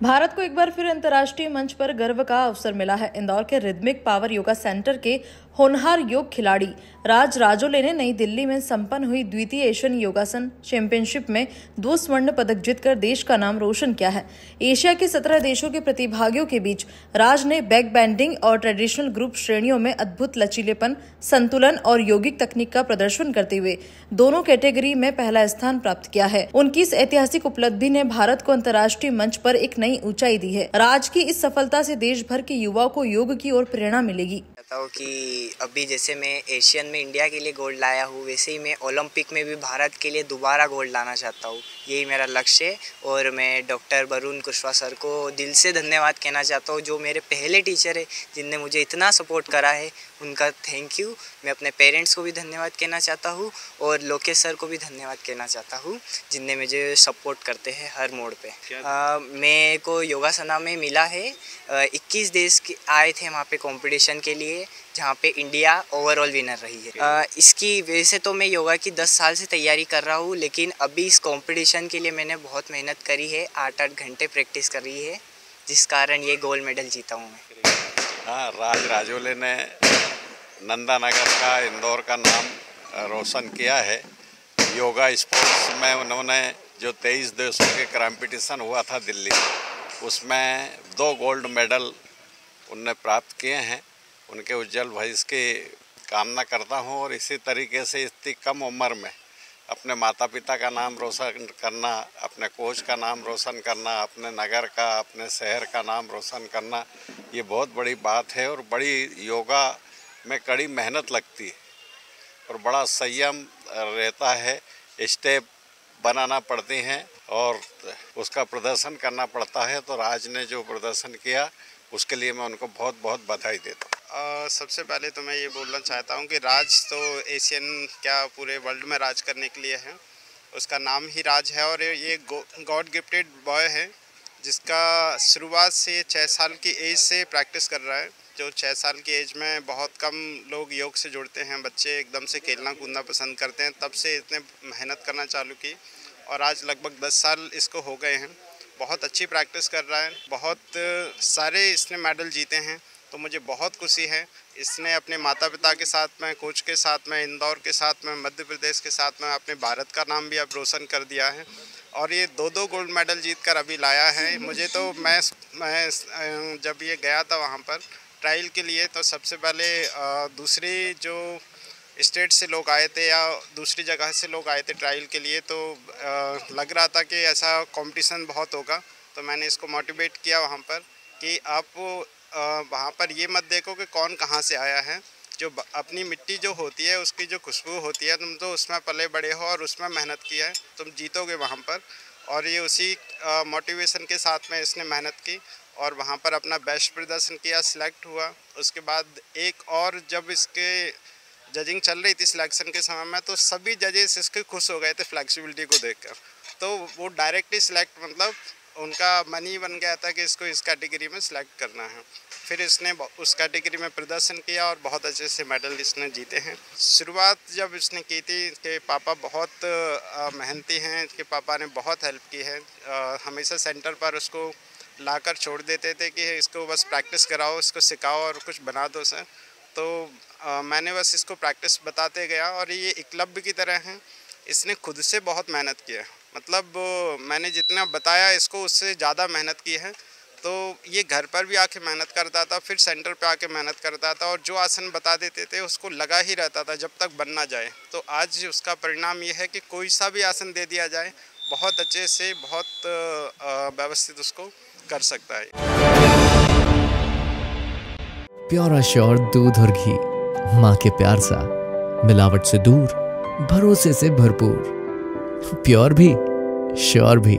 भारत को एक बार फिर अंतर्राष्ट्रीय मंच पर गर्व का अवसर मिला है। इंदौर के रिदमिक पावर योगा सेंटर के होनहार योग खिलाड़ी राज राजोले ने नई दिल्ली में संपन्न हुई द्वितीय एशियन योगासन चैंपियनशिप में 2 स्वर्ण पदक जीतकर देश का नाम रोशन किया है। एशिया के 17 देशों के प्रतिभागियों के बीच राज ने बैक बैंडिंग और ट्रेडिशनल ग्रुप श्रेणियों में अद्भुत लचीलेपन, संतुलन और यौगिक तकनीक का प्रदर्शन करते हुए दोनों कैटेगरी में पहला स्थान प्राप्त किया है। उनकी इस ऐतिहासिक उपलब्धि ने भारत को अंतर्राष्ट्रीय मंच पर एक नई ऊंचाई दी है। राज की इस सफलता से देश भर के युवाओं को योग की ओर प्रेरणा मिलेगी। कि अभी जैसे मैं एशियन में इंडिया के लिए गोल्ड लाया हूँ, वैसे ही मैं ओलंपिक में भी भारत के लिए दोबारा गोल्ड लाना चाहता हूँ। यही मेरा लक्ष्य है और मैं डॉक्टर वरुण कुशवाहा सर को दिल से धन्यवाद कहना चाहता हूँ, जो मेरे पहले टीचर है जिनने मुझे इतना सपोर्ट करा है। उनका थैंक यू। मैं अपने पेरेंट्स को भी धन्यवाद कहना चाहता हूँ और लोकेश सर को भी धन्यवाद कहना चाहता हूँ, जिनने मुझे सपोर्ट करते हैं हर मोड़ पे। मेरे को योगासना में मिला है 21 देश के आए थे वहाँ पे कंपटीशन के लिए, जहाँ पे इंडिया ओवरऑल विनर रही है। इसकी वैसे तो मैं योगा की 10 साल से तैयारी कर रहा हूँ, लेकिन अभी इस कंपटीशन के लिए मैंने बहुत मेहनत करी है। 8-8 घंटे प्रैक्टिस कर रही है, जिस कारण ये गोल्ड मेडल जीता हूँ मैं। हाँ, राज राजोले ने नंदानगर का, इंदौर का नाम रोशन किया है। योगा स्पोर्ट्स में उन्होंने जो 23 देशों के कंपटीशन हुआ था दिल्ली, उसमें 2 गोल्ड मेडल उनने प्राप्त किए हैं। उनके उज्जवल भविष्य की कामना करता हूं और इसी तरीके से इतनी कम उम्र में अपने माता पिता का नाम रोशन करना, अपने कोच का नाम रोशन करना, अपने नगर का, अपने शहर का नाम रोशन करना, ये बहुत बड़ी बात है। और बड़ी योगा में कड़ी मेहनत लगती है और बड़ा संयम रहता है। स्टेप बनाना पड़ती हैं और उसका प्रदर्शन करना पड़ता है। तो राज ने जो प्रदर्शन किया उसके लिए मैं उनको बहुत बहुत बधाई देता हूँ। सबसे पहले तो मैं ये बोलना चाहता हूँ कि राज तो एशियन क्या पूरे वर्ल्ड में राज करने के लिए है। उसका नाम ही राज है और ये गॉड गिफ्टेड बॉय है, जिसका शुरुआत से 6 साल की एज से प्रैक्टिस कर रहा है। जो 6 साल की एज में बहुत कम लोग योग से जुड़ते हैं। बच्चे एकदम से खेलना कूदना पसंद करते हैं, तब से इतने मेहनत करना चालू की और आज लगभग 10 साल इसको हो गए हैं। बहुत अच्छी प्रैक्टिस कर रहा है, बहुत सारे इसने मेडल जीते हैं, तो मुझे बहुत खुशी है। इसने अपने माता पिता के साथ में, कोच के साथ में, इंदौर के साथ में, मध्य प्रदेश के साथ में अपने भारत का नाम भी अब रोशन कर दिया है और ये 2 गोल्ड मेडल जीत कर अभी लाया है। मुझे तो मैं जब ये गया था वहाँ पर ट्रायल के लिए, तो सबसे पहले दूसरी जो स्टेट से लोग आए थे या दूसरी जगह से लोग आए थे ट्रायल के लिए, तो लग रहा था कि ऐसा कंपटीशन बहुत होगा। तो मैंने इसको मोटिवेट किया वहाँ पर कि आप वहाँ पर ये मत देखो कि कौन कहाँ से आया है। जो अपनी मिट्टी जो होती है, उसकी जो खुशबू होती है, तुम तो उसमें पले बड़े हो और उसमें मेहनत की है, तुम जीतोगे वहाँ पर। और ये उसी मोटिवेशन के साथ में इसने मेहनत की और वहाँ पर अपना बेस्ट प्रदर्शन किया, सिलेक्ट हुआ। उसके बाद एक और जब इसके जजिंग चल रही थी सिलेक्शन के समय में, तो सभी जजेस इसके खुश हो गए थे फ्लेक्सिबिलिटी को देखकर। तो वो डायरेक्टली सिलेक्ट, मतलब उनका मन ही बन गया था कि इसको इस कैटेगरी में सिलेक्ट करना है। फिर इसने उस कैटेगरी में प्रदर्शन किया और बहुत अच्छे से मेडल इसने जीते हैं। शुरुआत जब इसने की थी कि पापा बहुत मेहनती हैं, इसके पापा ने बहुत हेल्प की है। हमेशा सेंटर पर उसको लाकर छोड़ देते थे कि इसको बस प्रैक्टिस कराओ, इसको सिखाओ और कुछ बना दो सर। तो मैंने बस इसको प्रैक्टिस बताते गया और ये एकलव्य की तरह है। इसने खुद से बहुत मेहनत की है, मतलब मैंने जितना बताया इसको उससे ज़्यादा मेहनत की है। तो ये घर पर भी आके मेहनत करता था, फिर सेंटर पे आके मेहनत करता था और जो आसन बता देते थे उसको लगा ही रहता था जब तक बन ना जाए। तो आज उसका परिणाम ये है कि कोई सा भी आसन दे दिया जाए, बहुत अच्छे से, बहुत व्यवस्थित उसको कर सकता है। प्योर श्योर दूध और घी, माँ के प्यार सा, मिलावट से दूर, भरोसे से भरपूर, प्योर भी श्योर भी।